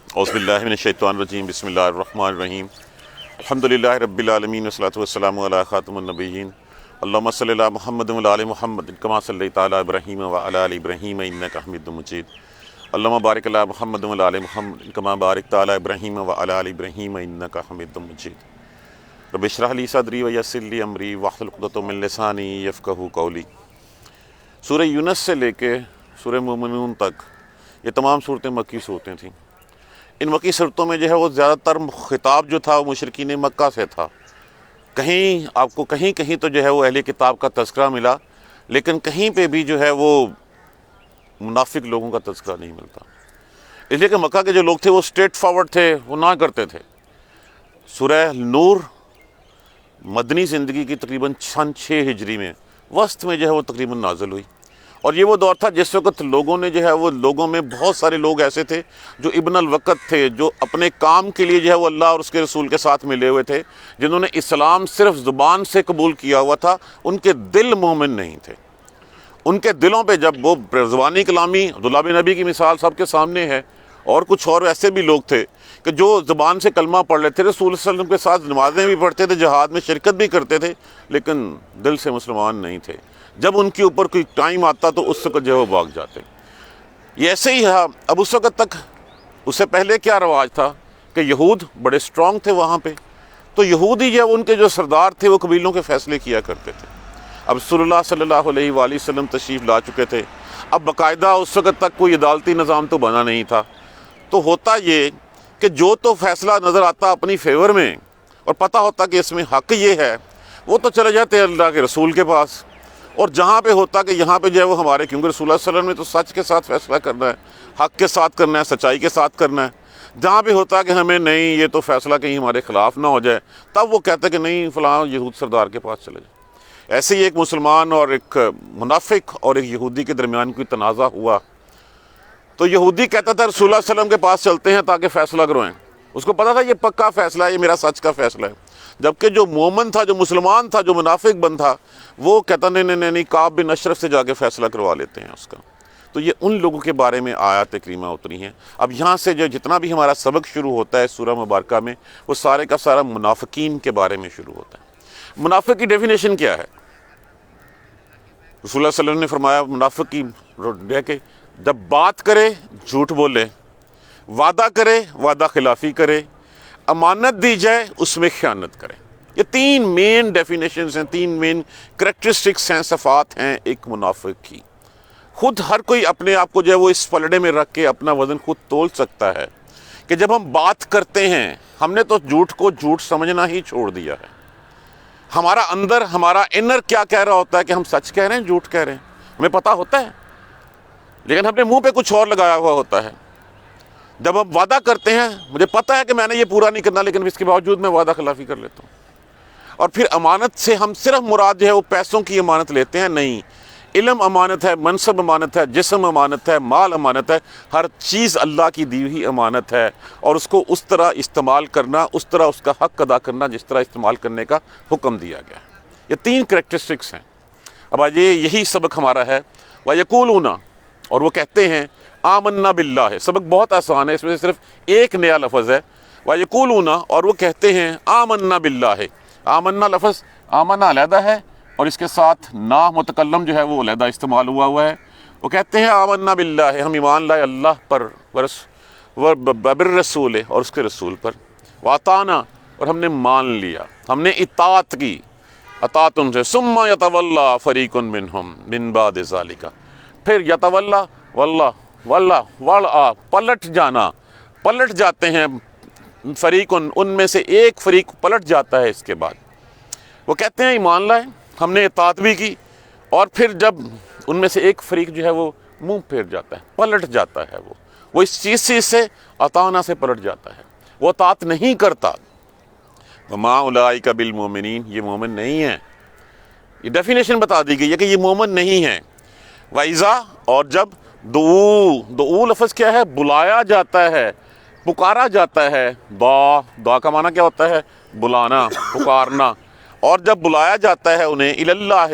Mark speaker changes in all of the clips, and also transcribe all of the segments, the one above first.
Speaker 1: اعوذ باللہ من الشیطان الرجیم بسم اللہ الرحمن الرحیم الحمدللہ رب العالمین والصلاۃ والسلام علی خاتم النبیین اللہم صلی علی محمد وعلی آل محمد کما صلیت علی ابراہیم وعلی آل ابراہیم انک حمید مجید اللہم بارک علی محمد وعلی آل محمد کما بارکت علی ابراہیم وعلی آل ابراہیم انک حمید مجید رب اشرح لی صدری ویسر لی امری واحلل عقدۃ من لسانی یفقہوا قولی۔ سورہ یونس سے لے کے سورہ مومنون تک یہ تمام صورتیں مکی صورتیں تھیں۔ ان مکی صورتوں میں جو ہے وہ زیادہ تر خطاب جو تھا وہ مشرکین مکہ سے تھا۔ کہیں آپ کو کہیں تو جو ہے وہ اہل کتاب کا تذکرہ ملا، لیکن کہیں پہ بھی جو ہے وہ منافق لوگوں کا تذکرہ نہیں ملتا، اس لیے کہ مکہ کے جو لوگ تھے وہ اسٹریٹ فارورڈ تھے، وہ نہ کرتے تھے۔ سورہ نور مدنی زندگی کی تقریباً 6 ہجری میں وسط میں جو ہے وہ تقریباً نازل ہوئی، اور یہ وہ دور تھا جس وقت لوگوں نے جو ہے وہ لوگوں میں بہت سارے لوگ ایسے تھے جو ابن الوقت تھے، جو اپنے کام کے لیے جو ہے وہ اللہ اور اس کے رسول کے ساتھ ملے ہوئے تھے، جنہوں نے اسلام صرف زبان سے قبول کیا ہوا تھا، ان کے دل مومن نہیں تھے۔ ان کے دلوں پہ جب وہ زبانی کلامی عبداللہ بن نبی کی مثال سب کے سامنے ہے، اور کچھ اور ایسے بھی لوگ تھے کہ جو زبان سے کلمہ پڑھ لیتے تھے، رسول صلی اللہ علیہ وسلم کے ساتھ نمازیں بھی پڑھتے تھے، جہاد میں شرکت بھی کرتے تھے، لیکن دل سے مسلمان نہیں تھے۔ جب ان کے اوپر کوئی ٹائم آتا تو اس وقت جو ہے وہ بھاگ جاتے۔ یہ ایسے ہی ہے۔ اب اس وقت تک، اس سے پہلے کیا رواج تھا کہ یہود بڑے سٹرونگ تھے وہاں پہ، تو یہودی جو ان کے جو سردار تھے وہ قبیلوں کے فیصلے کیا کرتے تھے۔ اب رسول اللہ صلی اللہ علیہ وآلہ وسلم تشریف لا چکے تھے، اب باقاعدہ اس وقت تک کوئی عدالتی نظام تو بنا نہیں تھا، تو ہوتا یہ کہ جو تو فیصلہ نظر آتا اپنی فیور میں اور پتہ ہوتا کہ اس میں حق یہ ہے، وہ تو چلے جاتے اللہ کے رسول کے پاس، اور جہاں پہ ہوتا کہ یہاں پہ جو ہے وہ ہمارے، کیونکہ رسول اللہ صلی اللہ علیہ وسلم نے تو سچ کے ساتھ فیصلہ کرنا ہے، حق کے ساتھ کرنا ہے، سچائی کے ساتھ کرنا ہے، جہاں پہ ہوتا کہ ہمیں نہیں یہ تو فیصلہ کہیں ہمارے خلاف نہ ہو جائے، تب وہ کہتے کہ نہیں فلاں یہود سردار کے پاس چلے جائے۔ ایسے ہی ایک مسلمان اور ایک منافق اور ایک یہودی کے درمیان کوئی تنازع ہوا، تو یہودی کہتا تھا رسول اللہ صلی اللہ علیہ وسلم کے پاس چلتے ہیں تاکہ فیصلہ کروائیں۔ اس کو پتا تھا یہ پکا فیصلہ ہے، یہ میرا سچ کا فیصلہ ہے، جبکہ جو مومن تھا، جو مسلمان تھا، جو منافق بن تھا، وہ کہتا نہیں کعب بن اشرف سے جا کے فیصلہ کروا لیتے ہیں اس کا۔ تو یہ ان لوگوں کے بارے میں آیات کریمہ اتری ہیں۔ اب یہاں سے جو جتنا بھی ہمارا سبق شروع ہوتا ہے سورہ مبارکہ میں، وہ سارے کا سارا منافقین کے بارے میں شروع ہوتا ہے۔ منافق کی ڈیفینیشن کیا ہے؟ رسول اللہ صلی اللہ علیہ وسلم نے فرمایا منافق کی کہ جب بات کرے جھوٹ بولے، وعدہ کرے وعدہ خلافی کرے، امانت دی جائے اس میں خیانت کرے۔ یہ 3 مین ڈیفینیشنز ہیں، 3 مین کریکٹرسٹکس ہیں، صفات ہیں ایک منافق کی۔ خود ہر کوئی اپنے آپ کو جو ہے وہ اس پلڑے میں رکھ کے اپنا وزن خود تول سکتا ہے کہ جب ہم بات کرتے ہیں، ہم نے تو جھوٹ کو جھوٹ سمجھنا ہی چھوڑ دیا ہے۔ ہمارا اندر، ہمارا انر کیا کہہ رہا ہوتا ہے کہ ہم سچ کہہ رہے ہیں، جھوٹ کہہ رہے ہیں، ہمیں پتہ ہوتا ہے، لیکن ہم نے منہ پہ کچھ اور لگایا ہوا ہوتا ہے۔ جب ہم وعدہ کرتے ہیں، مجھے پتہ ہے کہ میں نے یہ پورا نہیں کرنا، لیکن اس کے باوجود میں وعدہ خلافی کر لیتا ہوں۔ اور پھر امانت سے ہم صرف مراد جو ہے وہ پیسوں کی امانت لیتے ہیں، نہیں، علم امانت ہے، منصب امانت ہے، جسم امانت ہے، مال امانت ہے، ہر چیز اللہ کی دی ہوئی امانت ہے، اور اس کو اس طرح استعمال کرنا، اس طرح اس کا حق ادا کرنا جس طرح استعمال کرنے کا حکم دیا گیا ہے۔ یہ 3 کریکٹرسٹکس ہیں۔ اب آج یہی سبق ہمارا ہے۔ وَيَقُولُونَ، اور وہ کہتے ہیں آمنا باللہ۔ سبق بہت آسان ہے، اس میں سے صرف ایک نیا لفظ ہے، وَيَقُولُونَ، اور وہ کہتے ہیں آمنا باللہ۔ آمنا لفظ، آمنا علیحدہ ہے اور اس کے ساتھ نا متکلم جو ہے وہ علیحدہ استعمال ہوا ہے۔ وہ کہتے ہیں آمنا باللہ، ہم ایمان لائے اللہ پر، وبالرسول، اور اس کے رسول پر، وَأَطَعْنَا، اور ہم نے مان لیا، ہم نے اطاعت کی، اطاعت ان سے، ثم یتولی فریق منہم من بعد ذلک، پھر یتولی، واللہ پلٹ جانا، پلٹ جاتے ہیں، فریق ان میں سے ایک فریق پلٹ جاتا ہے اس کے بعد۔ وہ کہتے ہیں ایمان لائے، ہم نے اطاعت بھی کی، اور پھر جب ان میں سے ایک فریق جو ہے وہ منہ پھیر جاتا ہے، پلٹ جاتا ہے، وہ اس چیز سے اطاعنا سے پلٹ جاتا ہے، وہ اطاعت نہیں کرتا۔ وما اولئک بالمؤمنین، یہ مومن نہیں ہیں۔ یہ ڈیفینیشن بتا دی گئی ہے کہ یہ مومن نہیں ہیں۔ وَإِذَا، اور جب دعو لفظ کیا ہے؟ بلایا جاتا ہے، پکارا جاتا ہے۔ دعا کا معنی کیا ہوتا ہے؟ بلانا، پکارنا۔ اور جب بلایا جاتا ہے انہیں اللہ،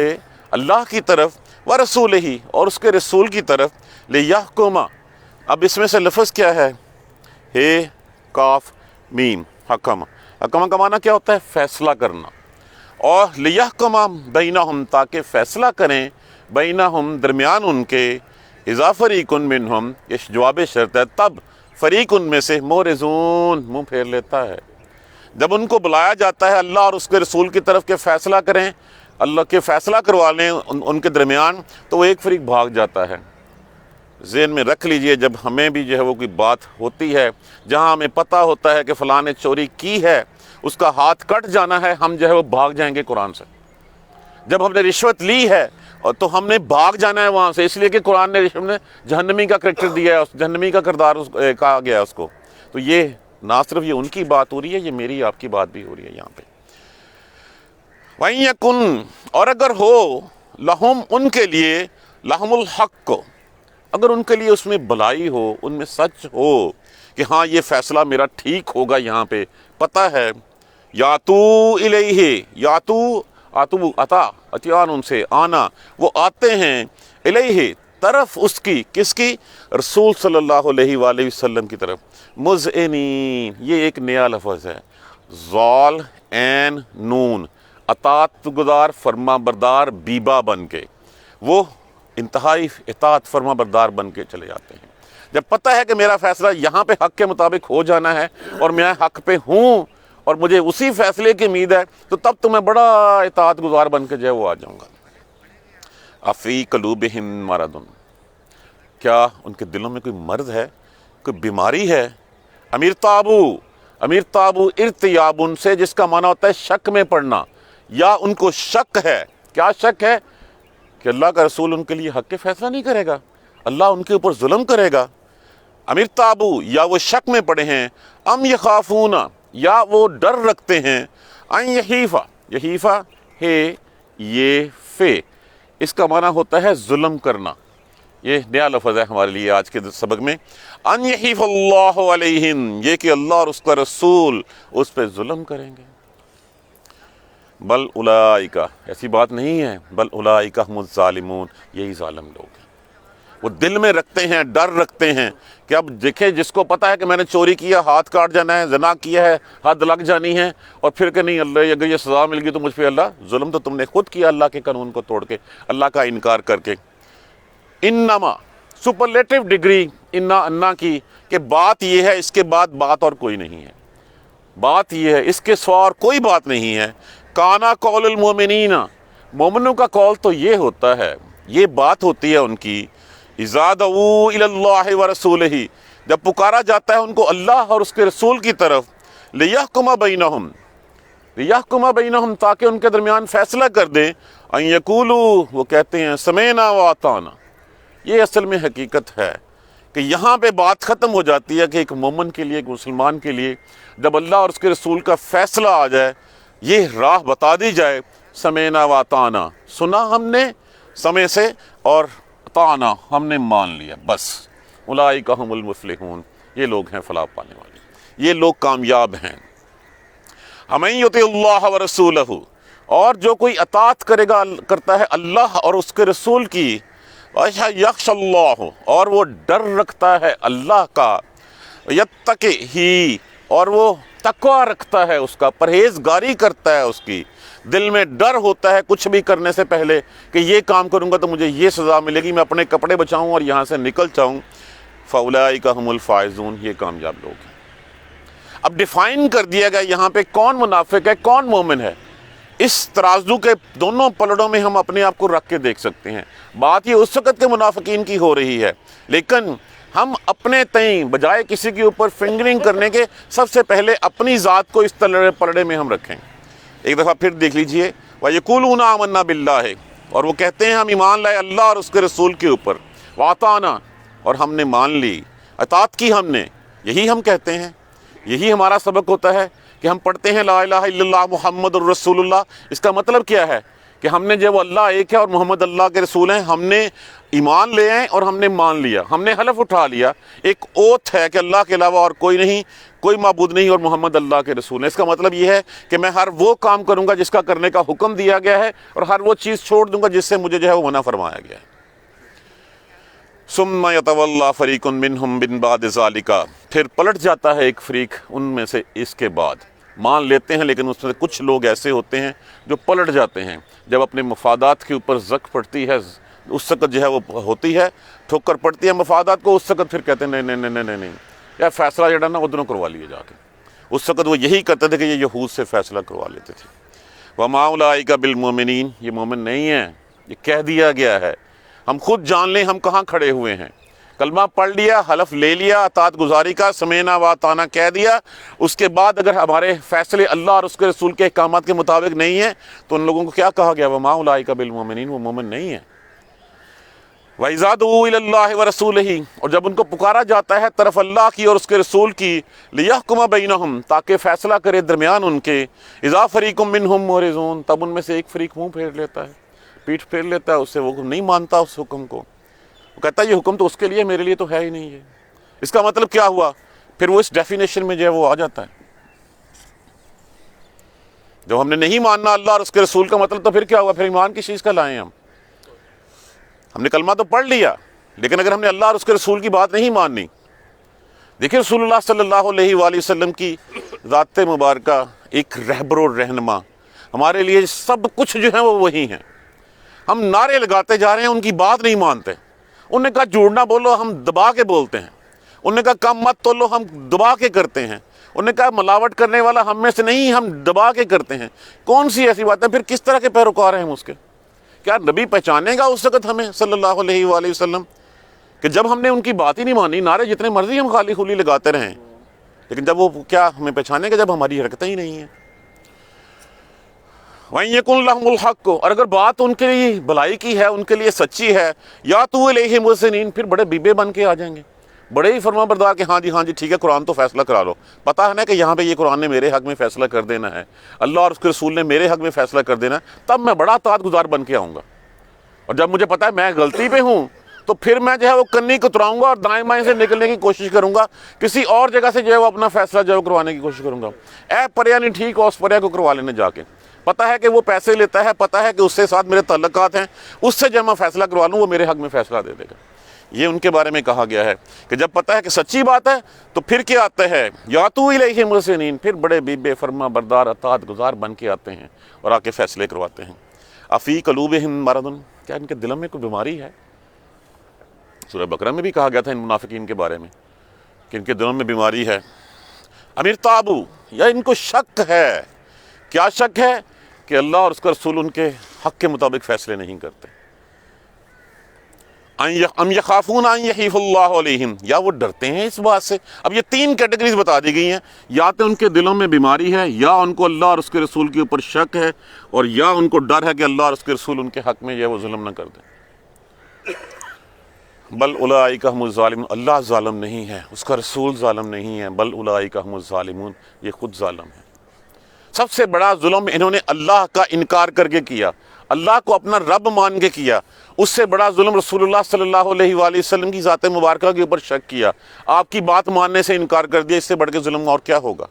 Speaker 1: اللہ کی طرف، ورسولہ، اور اس کے رسول کی طرف، لیحکم، اب اس میں سے لفظ کیا ہے؟ ہے کاف میم حکم، حکم کا معنی کیا ہوتا ہے؟ فیصلہ کرنا، اور لیحکم بینہم تاکہ فیصلہ کریں، بینہم درمیان ان کے، اذا فریق منہم یہ جواب شرط ہے، تب فریق ان میں سے مورزون منہ پھیر لیتا ہے۔ جب ان کو بلایا جاتا ہے اللہ اور اس کے رسول کی طرف کہ فیصلہ کریں، اللہ کے فیصلہ کروا لیں ان کے درمیان، تو وہ ایک فریق بھاگ جاتا ہے۔ ذہن میں رکھ لیجئے، جب ہمیں بھی جو ہے وہ کوئی بات ہوتی ہے جہاں ہمیں پتہ ہوتا ہے کہ فلاں نے چوری کی ہے، اس کا ہاتھ کٹ جانا ہے، ہم جو ہے وہ بھاگ جائیں گے قرآن سے۔ جب ہم نے رشوت لی ہے اور تو ہم نے بھاگ جانا ہے وہاں سے، اس لیے کہ قرآن نے رشوت میں جہنمی کا کریکٹر دیا ہے، جہنمی کا کردار کہا گیا ہے اس کو۔ تو یہ نہ صرف یہ ان کی بات ہو رہی ہے، یہ میری آپ کی بات بھی ہو رہی ہے یہاں پہ۔ وَإِن يَكُن اور اگر ہو لہم ان کے لیے، لہم الحق اگر ان کے لیے اس میں بھلائی ہو، ان میں سچ ہو کہ ہاں یہ فیصلہ میرا ٹھیک ہوگا، یہاں پہ پتہ ہے، یاتو الیہ، یاتو آتو عطا اتیان ان سے آنا، وہ آتے ہیں الیہ طرف اس کی، کس کی؟ رسول صلی اللہ علیہ وآلہ وسلم کی طرف، مذعنین یہ ایک نیا لفظ ہے، ذال عین نون، اطاعت گزار فرما بردار بیبا بن کے، وہ انتہائی اطاعت فرما بردار بن کے چلے جاتے ہیں۔ جب پتہ ہے کہ میرا فیصلہ یہاں پہ حق کے مطابق ہو جانا ہے اور میں حق پہ ہوں اور مجھے اسی فیصلے کی امید ہے، تو تب تو میں بڑا اطاعت گزار بن کے جو ہے وہ آ جاؤں گا۔ افی قلوبہم مرض کیا ان کے دلوں میں کوئی مرض ہے، کوئی بیماری ہے؟ امیر تابو ارتیابن سے جس کا معنی ہوتا ہے شک میں پڑنا، یا ان کو شک ہے۔ کیا شک ہے؟ کہ اللہ کا رسول ان کے لیے حق کے فیصلہ نہیں کرے گا، اللہ ان کے اوپر ظلم کرے گا۔ امیر تابو یا وہ شک میں پڑے ہیں، ام یخافون یا وہ ڈر رکھتے ہیں، ان یحیفہ، یحیفہ ہے یہ فے، اس کا معنی ہوتا ہے ظلم کرنا، یہ نیا لفظ ہے ہمارے لیے آج کے سبق میں۔ ان یحیف اللہ علیہم یہ کہ اللہ اور اس کا رسول اس پہ ظلم کریں گے۔ بل اولئک ایسی بات نہیں ہے، بل اولئک هم الظالمون یہی ظالم لوگ ہیں۔ وہ دل میں رکھتے ہیں، ڈر رکھتے ہیں کہ اب دیکھیں جس کو پتہ ہے کہ میں نے چوری کیا ہاتھ کاٹ جانا ہے، زنا کیا ہے حد لگ جانی ہے، اور پھر کہ نہیں اللہ اگر یہ سزا مل گئی تو مجھ پہ اللہ ظلم تو تم نے خود کیا اللہ کے قانون کو توڑ کے، اللہ کا انکار کر کے۔ انما سپرلیٹو ڈگری انا کی کہ بات یہ ہے، اس کے بعد بات اور کوئی نہیں ہے، بات یہ ہے اس کے سوا اور کوئی بات نہیں ہے۔ کانا قول المومنین مومنوں کا قول تو یہ ہوتا ہے، یہ بات ہوتی ہے ان کی، اذا دعوا الی اللہ ورسولہ جب پکارا جاتا ہے ان کو اللہ اور اس کے رسول کی طرف، لیحکم بینہم، لیحکم بینہم تاکہ ان کے درمیان فیصلہ کر دیں، ان یقولوا وہ کہتے ہیں سمعنا واطعنا۔ یہ اصل میں حقیقت ہے کہ یہاں پہ بات ختم ہو جاتی ہے کہ ایک مومن کے لیے، ایک مسلمان کے لیے جب اللہ اور اس کے رسول کا فیصلہ آ جائے، یہ راہ بتا دی جائے، سمعنا واطعنا، سنا ہم نے سمع سے، اور اطعنا ہم نے مان لیا، بس۔ اولئک هم المفلحون یہ لوگ ہیں فلاح پانے والے، یہ لوگ کامیاب ہیں۔ ومن یطع اللہ ورسولہ اور جو کوئی اطاعت کرتا ہے اللہ اور اس کے رسول کی، یخشى اللہ اور وہ ڈر رکھتا ہے اللہ کا، یتقی اور وہ تقویٰ رکھتا ہے اس کا، پرہیزگاری کرتا ہے اس کی، دل میں ڈر ہوتا ہے کچھ بھی کرنے سے پہلے کہ یہ کام کروں گا تو مجھے یہ سزا ملے گی، میں اپنے کپڑے بچاؤں اور یہاں سے نکل جاؤں، فاولئک هم الفائزون یہ کامیاب لوگ ہیں۔ اب ڈیفائن کر دیا گیا یہاں پہ کون منافق ہے کون مومن ہے، اس ترازو کے دونوں پلڑوں میں ہم اپنے آپ کو رکھ کے دیکھ سکتے ہیں۔ بات یہ اس وقت کے منافقین کی ہو رہی ہے، لیکن ہم اپنے تئیں بجائے کسی کے اوپر فنگرنگ کرنے کے سب سے پہلے اپنی ذات کو اس پلڑے میں ہم رکھیں۔ ایک دفعہ پھر دیکھ لیجئے، وَيَقُولُونَ آمَنَّا بِاللَّهِ اور وہ کہتے ہیں ہم ایمان لائے اللہ اور اس کے رسول کے اوپر، وَأَطَعْنَا اور ہم نے مان لی، اطاعت کی ہم نے، یہی ہم کہتے ہیں، یہی ہمارا سبق ہوتا ہے کہ ہم پڑھتے ہیں لا الہ الا اللہ محمد الرسول اللہ۔ اس کا مطلب کیا ہے کہ ہم نے جب اللہ ایک ہے اور محمد اللہ کے رسول ہیں، ہم نے ایمان لے آئے اور ہم نے مان لیا، ہم نے حلف اٹھا لیا، ایک اوتھ ہے کہ اللہ کے علاوہ اور کوئی نہیں، کوئی معبود نہیں اور محمد اللہ کے رسول ہیں۔ اس کا مطلب یہ ہے کہ میں ہر وہ کام کروں گا جس کا کرنے کا حکم دیا گیا ہے، اور ہر وہ چیز چھوڑ دوں گا جس سے مجھے جو ہے وہ منع فرمایا گیا ہے۔ ثم یتولی فریق منہم من بعد ذالک، پھر پلٹ جاتا ہے ایک فریق ان میں سے اس کے بعد، مان لیتے ہیں لیکن اس میں سے کچھ لوگ ایسے ہوتے ہیں جو پلٹ جاتے ہیں، جب اپنے مفادات کے اوپر زک پڑتی ہے، اس وقت جو ہے وہ ہوتی ہے، ٹھوکر پڑتی ہے مفادات کو، اس وقت پھر کہتے ہیں نہیں نہیں نہیں نہیں نہیں یا فیصلہ جو ہے نا ادھروں کروا لیے جا کے۔ اس وقت وہ یہی کرتے تھے کہ یہ یہود سے فیصلہ کروا لیتے تھے۔ وَمَا أُولَٰئِكَ بِالْمُؤْمِنِينَ، یہ مومن نہیں ہیں، یہ کہہ دیا گیا ہے، ہم خود جان لیں ہم کہاں کھڑے ہوئے ہیں، کلمہ پڑھ لیا، حلف لے لیا، اطاعت گزاری کا سمعنا وَأَطَعْنَا کہہ دیا، اس کے بعد اگر ہمارے فیصلے اللہ اور اس کے رسول کے احکامات کے مطابق نہیں ہیں تو ان لوگوں کو کیا کہا گیا؟ وَمَا أُولَٰئِكَ بِالْمُؤْمِنِينَ، وہ مومن نہیں ہیں۔ وَإِذَا دُعُوا إِلَى اللَّهِ وَرَسُولِهِ، اور جب ان کو پکارا جاتا ہے طرف اللہ کی اور اس کے رسول کی، لِيَحْكُمَ بَيْنَهُمْ، تاکہ فیصلہ کرے درمیان ان کے، إِذَا فَرِيقٌ مِّنْهُمْ مُعْرِضُونَ، تب ان میں سے ایک فریق منہ پھیر لیتا ہے، پیٹھ پھیر لیتا ہے، اس سے وہ نہیں مانتا اس حکم کو، وہ کہتا ہے یہ حکم تو اس کے لیے، میرے لیے تو ہے ہی نہیں ہے۔ اس کا مطلب کیا ہوا؟ پھر وہ اس ڈیفینیشن میں جو ہے وہ آ جاتا ہے۔ جب ہم نے نہیں ماننا اللہ اور اس کے رسول کا مطلب، تو پھر کیا ہوا؟ پھر ایمان کی چیز کا لائیں ہم نے کلمہ تو پڑھ لیا لیکن اگر ہم نے اللہ اور اس کے رسول کی بات نہیں ماننی۔ دیکھیں رسول اللہ صلی اللہ علیہ وآلہ وسلم کی ذات مبارکہ ایک رہبر و رہنما، ہمارے لیے سب کچھ جو ہے وہ وہی ہیں۔ ہم نعرے لگاتے جا رہے ہیں، ان کی بات نہیں مانتے۔ انہوں نے کہا جھوٹ نہ بولو، ہم دبا کے بولتے ہیں۔ انہوں نے کہا کم مت تولو، ہم دبا کے کرتے ہیں۔ انہوں نے کہا ملاوٹ کرنے والا ہم میں سے نہیں، ہم دبا کے کرتے ہیں۔ کون سی ایسی بات ہے؟ پھر کس طرح کے پیروکار ہیں ہم اس کے؟ کیا نبی پہچانے گا اس وقت ہمیں صلی اللہ علیہ وآلہ وسلم کہ جب ہم نے ان کی بات ہی نہیں مانی، نعرے جتنے مرضی ہم خالی خلی لگاتے رہیں، لیکن جب وہ کیا ہمیں پہچانے گا جب ہماری حرکتیں ہی نہیں ہیں؟ وَإِن يَكُن لَهُمُ الْحَقُّ، اور اگر بات ان کے لیے بھلائی کی ہے، ان کے لیے سچی ہے، يَأْتُوا إِلَيْهِ مُحْسِنِينَ، پھر بڑے بیبے بن کے آ جائیں گے، بڑے ہی فرما بردار کہ ہاں جی ٹھیک ہے، قرآن تو فیصلہ کرا لو، پتہ ہے نا کہ یہاں پہ یہ قرآن نے میرے حق میں فیصلہ کر دینا ہے، اللہ اور اس کے رسول نے میرے حق میں فیصلہ کر دینا ہے، تب میں بڑا اطاعت گزار بن کے آؤں گا۔ اور جب مجھے پتا ہے میں غلطی پہ ہوں تو پھر میں جو ہے وہ کنی کتراؤں گا اور دائیں بائیں سے نکلنے کی کوشش کروں گا، کسی اور جگہ سے جو ہے وہ اپنا فیصلہ جو ہے کروانے کی کوشش کروں گا۔ اے پریا نہیں ٹھیک ہو، اس پریا کو کروا لینے جا کے، پتہ ہے کہ وہ پیسے لیتا ہے، پتہ ہے کہ اس سے ساتھ میرے تعلقات ہیں، اس سے جب میں فیصلہ کروا لوں وہ میرے حق میں فیصلہ دے دے گا۔ یہ ان کے بارے میں کہا گیا ہے کہ جب پتہ ہے کہ سچی بات ہے تو پھر کیا آتا ہے؟ یاتوا الیہ محسنین، پھر بڑے بے فرما بردار اطاعت گزار بن کے آتے ہیں اور آ کے فیصلے کرواتے ہیں۔ افی قلوبہم مرض، کیا ان کے دلوں میں کوئی بیماری ہے؟ سورہ بقرہ میں بھی کہا گیا تھا ان منافقین کے بارے میں کہ ان کے دلوں میں بیماری ہے۔ ام ارتابوا، یا ان کو شک ہے۔ کیا شک ہے؟ کہ اللہ اور اس کا رسول ان کے حق کے مطابق فیصلے نہیں کرتے۔ ام یخافون ان یحیف اللہ علیہم، یا وہ ڈرتے ہیں اس بات سے۔ اب یہ تین کیٹیگریز بتا دی گئی ہیں، یا تو ان کے دلوں میں بیماری ہے، یا ان کو اللہ اور اس کے رسول کے اوپر شک ہے، اور یا ان کو ڈر ہے کہ اللہ اور اس کے رسول ان کے حق میں یہ وہ ظلم نہ کر دیں۔ بل اولئک هم الظالمون، اللہ ظالم نہیں ہے، اس کا رسول ظالم نہیں ہے، بل اولئک هم الظالمون، یہ خود ظالم ہے۔ سب سے بڑا ظلم انہوں نے اللہ کا انکار کر کے کیا، اللہ کو اپنا رب مان کے کیا۔ اس سے بڑا ظلم رسول اللہ صلی اللہ علیہ وآلہ وسلم کی ذات مبارکہ کے اوپر شک کیا، آپ کی بات ماننے سے انکار کر دیا۔ اس سے بڑھ کے ظلم اور کیا ہوگا؟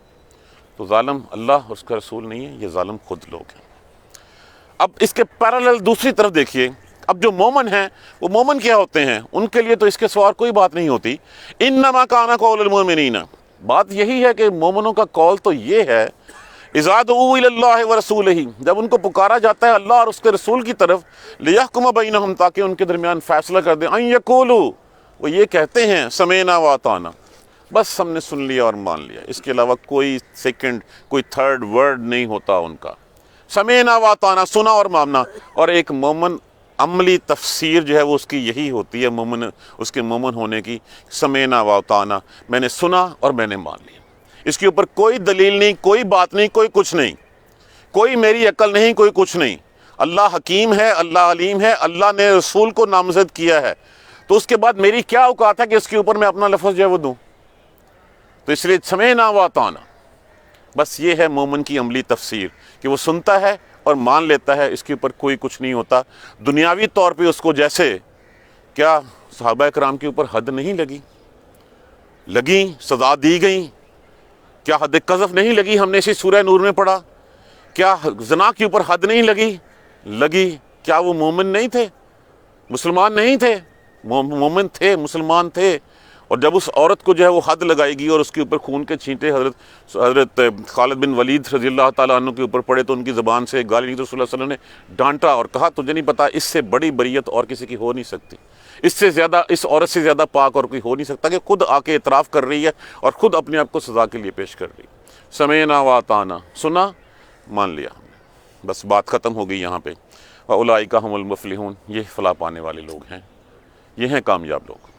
Speaker 1: تو ظالم اللہ اس کا رسول نہیں ہے، یہ ظالم خود لوگ ہیں۔ اب اس کے پیرالل دوسری طرف دیکھیے، اب جو مومن ہیں وہ مومن کیا ہوتے ہیں؟ ان کے لیے تو اس کے سوا کوئی بات نہیں ہوتی۔ انما کان قول المؤمنین، بات یہی ہے کہ مومنوں کا قول تو یہ ہے، اذا دعوا الی اللہ ورسولہ، جب ان کو پکارا جاتا ہے اللہ اور اس کے رسول کی طرف، لیحکم بینہم، تاکہ ان کے درمیان فیصلہ کر دیں، ان یقولوا، وہ یہ کہتے ہیں سمعنا واطعنا، بس ہم نے سن لیا اور مان لیا، اس کے علاوہ کوئی سیکنڈ کوئی تھرڈ ورڈ نہیں ہوتا ان کا۔ سمعنا واطعنا، سنا اور ماننا۔ اور ایک مومن عملی تفسیر جو ہے وہ اس کی یہی ہوتی ہے، مومن اس کے مومن ہونے کی، سمعنا واطعنا، میں نے سنا اور میں نے مان لیا۔ اس کے اوپر کوئی دلیل نہیں، کوئی بات نہیں، کوئی کچھ نہیں، کوئی میری عقل نہیں، کوئی کچھ نہیں۔ اللہ حکیم ہے، اللہ علیم ہے، اللہ نے رسول کو نامزد کیا ہے، تو اس کے بعد میری کیا اوقات ہے کہ اس کے اوپر میں اپنا لفظ جو ہے وہ دوں؟ تو اس لیے سمعنا واطعنا، بس یہ ہے مومن کی عملی تفسیر کہ وہ سنتا ہے اور مان لیتا ہے، اس کے اوپر کوئی کچھ نہیں ہوتا۔ دنیاوی طور پہ اس کو جیسے کیا صحابہ کرام کے اوپر حد نہیں لگیں، سزا دی گئیں، کیا حد قذف نہیں لگی؟ ہم نے اسی سورہ نور میں پڑھا۔ کیا زنا کے اوپر حد نہیں لگی؟ کیا وہ مومن نہیں تھے؟ مسلمان نہیں تھے؟ مومن تھے، مسلمان تھے، اور جب اس عورت کو جو ہے وہ حد لگائے گی اور اس کے اوپر خون کے چھینٹے حضرت خالد بن ولید رضی اللہ تعالیٰ عنہ کے اوپر پڑے تو ان کی زبان سے گالی نکلی، رسول اللہ صلی اللہ علیہ وسلم نے ڈانٹا اور کہا تجھے نہیں پتا اس سے بڑی بریت اور کسی کی ہو نہیں سکتی، اس سے زیادہ، اس عورت سے زیادہ پاک اور کوئی ہو نہیں سکتا، کہ خود آ کے اعتراف کر رہی ہے اور خود اپنے آپ کو سزا کے لیے پیش کر رہی ہے۔ سمعنا واطعنا، سنا مان لیا، بس بات ختم ہو گئی یہاں پہ۔ وَأُولَٰئِکَ هُمُ الْمُفْلِحُونَ، یہ فلاح پانے والے لوگ ہیں، یہ ہیں کامیاب لوگ۔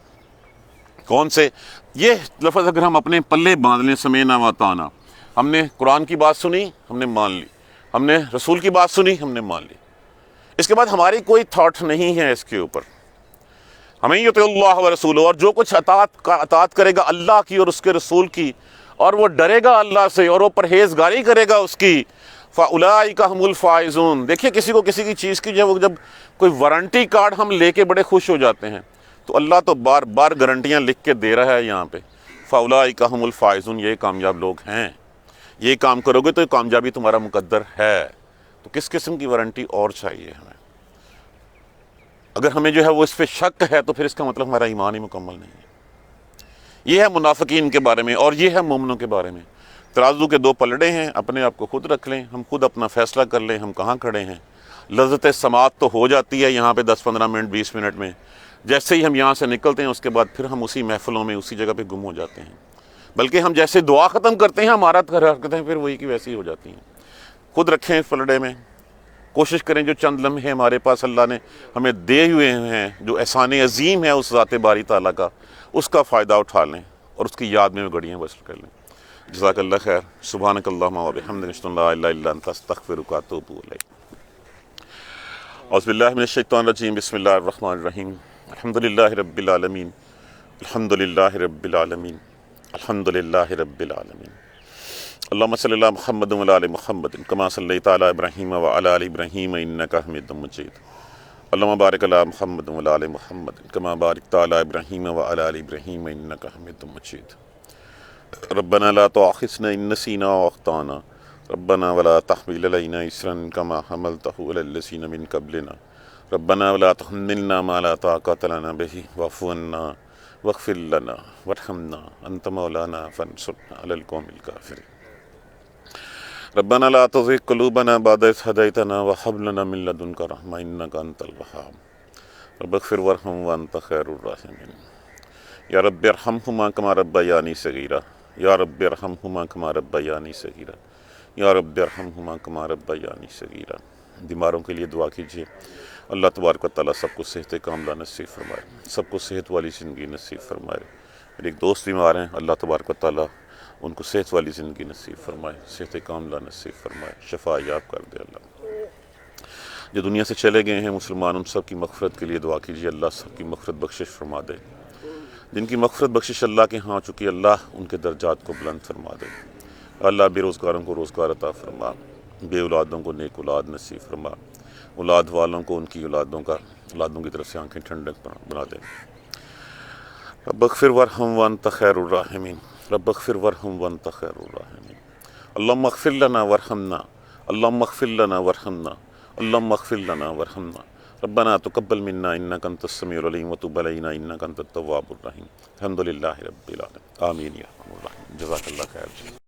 Speaker 1: کون سے؟ یہ لفظ اگر ہم اپنے پلے باندھ لیں، سمعنا واطعنا، ہم نے قرآن کی بات سنی، ہم نے مان لی، ہم نے رسول کی بات سنی، ہم نے مان لی، اس کے بعد ہماری کوئی تھاٹ نہیں ہے اس کے اوپر۔ ہمیں یطیع اللہ و رسولہ، اور جو کچھ اطاعت کرے گا اللہ کی اور اس کے رسول کی، اور وہ ڈرے گا اللہ سے اور وہ پرہیزگاری کرے گا اس کی، فَأُولَٰئِکَ هُمُ الْفَائِزُونَ۔ دیکھیے کسی کو کسی کی چیز کی جب کوئی وارنٹی کارڈ ہم لے کے بڑے خوش ہو جاتے ہیں، تو اللہ تو بار بار گارنٹیاں لکھ کے دے رہا ہے یہاں پہ، فَأُولَٰئِکَ هُمُ الْفَائِزُونَ، یہ کامیاب لوگ ہیں، یہ کام کرو گے تو کامیابی تمہارا مقدر ہے۔ تو کس قسم کی وارنٹی اور چاہیے ہمیں؟ اگر ہمیں جو ہے وہ اس پہ شک ہے تو پھر اس کا مطلب ہمارا ایمان ہی مکمل نہیں ہے۔ یہ ہے منافقین کے بارے میں، اور یہ ہے مومنوں کے بارے میں۔ ترازو کے دو پلڑے ہیں، اپنے آپ کو خود رکھ لیں، ہم خود اپنا فیصلہ کر لیں ہم کہاں کھڑے ہیں۔ لذت سماعت تو ہو جاتی ہے یہاں پہ 10-15 منٹ 20 منٹ میں، جیسے ہی ہم یہاں سے نکلتے ہیں اس کے بعد پھر ہم اسی محفلوں میں اسی جگہ پہ گم ہو جاتے ہیں، بلکہ ہم جیسے دعا ختم کرتے ہیں ہمارا حرکتیں پھر وہی کی ویسی ہو جاتی ہیں۔ خود رکھیں اس پلڑے میں، کوشش کریں جو چند لمحے ہمارے پاس اللہ نے ہمیں دے ہوئے ہیں، جو احسان عظیم ہے اس ذات باری تعالیٰ کا، اس کا فائدہ اٹھا لیں اور اس کی یاد میں گھڑیاں بسر کر لیں۔ جزاک اللہ خیر۔ سبحانک اللہم و بحمدک، اشہد ان لا الہ الا انت، استغفرک و اتوب الیک۔ اعوذ باللہ من الشیطان الرجیم، بسم اللہ الرحمن الرحیم۔ الحمدللہ رب العالمین، الحمدللہ رب العالمین، الحمدللہ رب العالمین۔ اللہم صلی علی محمد و علی محمد کما صلیت علی ابراہیم و علی آل ابراہیم انک حمید مجید۔ اللہم بارک علی محمد و علی محمد کما بارکت علی ابراہیم و علی آل ابراہیم انک حمید مجید۔ ربنا لا تؤاخذنا ان نسینا او اخطانا، ربنا ولا تحمل علینا اصرا کما حملتہ علی الذین من قبلنا، ربنا ولا تحملنا ما لا طاقۃ لنا به واعف عنا واغفر لنا وارحمنا انت مولانا فانصرنا علی القوم الکافرین۔ ربنا لا تزغ قلوبنا بعد إذ هديتنا وهب لنا من لدنك رحمة إنك أنت الوهاب رب اغفر وارحم وأنت خير الراحمين۔ یا رب ارحمہما کما ربیانی صغیرا، یا رب ارحمہما کما ربیانی صغیرا، یا رب ارحمہما کما ربیانی صغیرا۔ بیماروں کے لیے دعا کیجیے، اللہ تبارک و تعالیٰ سب کو صحت کاملہ نصیب فرمائے، سب کو صحت والی زندگی نصیب فرمائے۔ میرے ایک دوست بیمار ہیں، اللہ تبارک و تعالیٰ ان کو صحت والی زندگی نصیب فرمائے، صحت کاملہ نصیب فرمائے، شفا یاب کر دے اللہ۔ جو دنیا سے چلے گئے ہیں مسلمان، ان سب کی مغفرت کے لیے دعا کیجیے، اللہ سب کی مغفرت بخشش فرما دے۔ جن کی مغفرت بخشش اللہ کے ہاں چکی، اللہ ان کے درجات کو بلند فرما دے۔ اللہ بے روزگاروں کو روزگار عطا فرما، بے اولادوں کو نیک اولاد نصیب فرما، اولاد والوں کو ان کی اولادوں کی طرف سے آنکھیں ٹھنڈک بنا دے۔ رب اغفر وارحم وانت خیر الراحمین، رب اغفر وارحم وانت خیر الراحمین۔ اللہم اغفر لنا وارحمنا، اللہم اغفر لنا وارحمنا، اللہم اغفر لنا وارحمنا۔ ربنا تقبل منا انک انت السمیع العلیم وتب علینا انک انت التواب الرحیم۔ الحمدللہ رب العالمین، آمین یا ارحم الراحمین۔ جزاک اللہ خیر۔